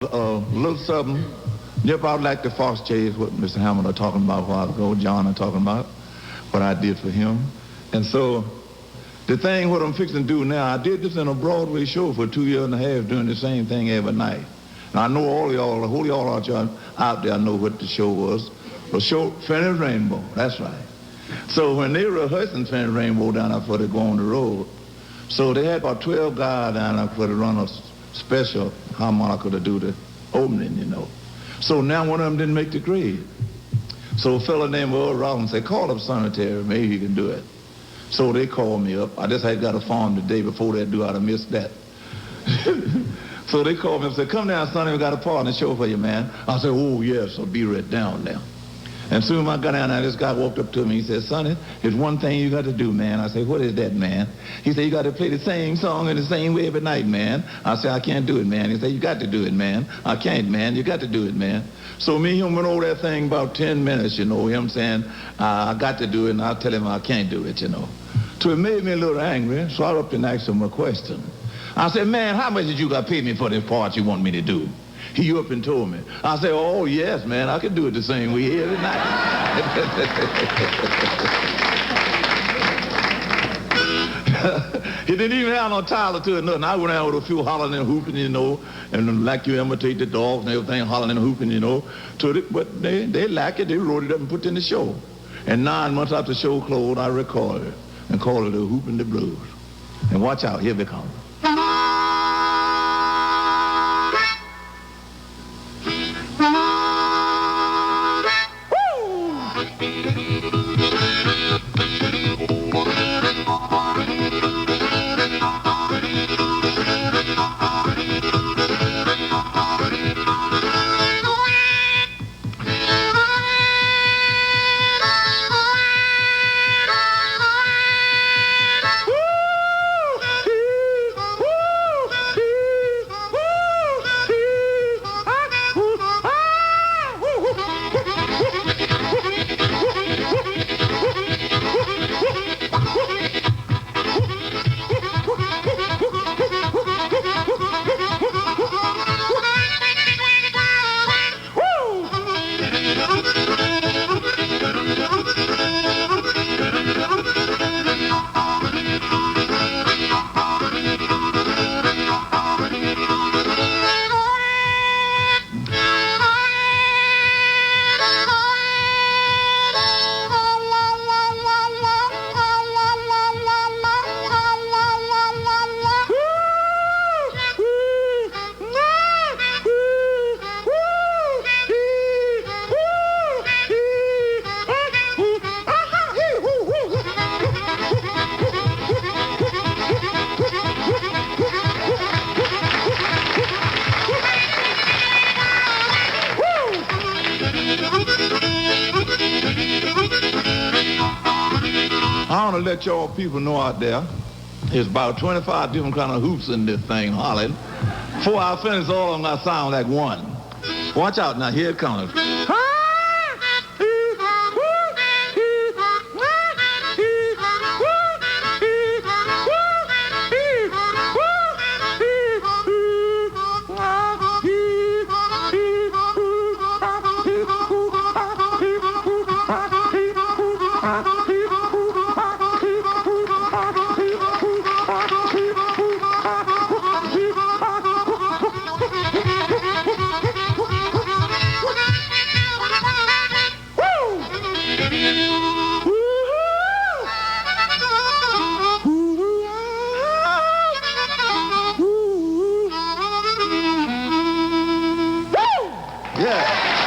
little something, just about like the Fox Chase, what Mr. Hammond are talking about a while ago, John are talking about, what I did for him. And so the thing what I'm fixing to do now, I did this in a Broadway show for 2 years and a half doing the same thing every night. Now I know all y'all, the whole y'all out there know what the show was. The show, Finian Rainbow, that's right. So when they were rehearsing Finian Rainbow down there before they go on the road, so they had about 12 guys down there for to run a special harmonica to do the opening, you know. So now one of them didn't make the grade. So a fella named Earl Rollins said, call up Sonny Terry, maybe he can do it. So they called me up. I just had got a form the day before that do I'd have missed that. So they called me and said, come down, Sonny, we got a part in the show for you, man. I said, oh, yes, I'll be right down now. And soon as I got down there, this guy walked up to me. He said, Sonny, there's one thing you got to do, man. I said, what is that, man? He said, you got to play the same song in the same way every night, man. I said, I can't do it, man. He said, you got to do it, man. I can't, man. You got to do it, man. So me and him went over that thing about 10 minutes, you know, him saying, I got to do it, and I'll tell him I can't do it, you know. So it made me a little angry, so I up and asked him a question. I said, man, how much did you got to pay me for this part you want me to do? He up and told me. I said, oh, yes, man, I can do it the same way every night. He didn't even have no title to it, nothing. I went out with a few hollering and hooping, you know, and like you imitate the dogs and everything, hollering and hooping, you know. But they like it. They wrote it up and put it in the show. And 9 months after the show closed, I recorded it and called it the Hoopin' the Blues. And watch out, here they come. I want to let y'all people know out there, there's about 25 different kind of hoops in this thing, hollering. Before I finish, all of them got to sound like one. Watch out now, here it comes. Yeah.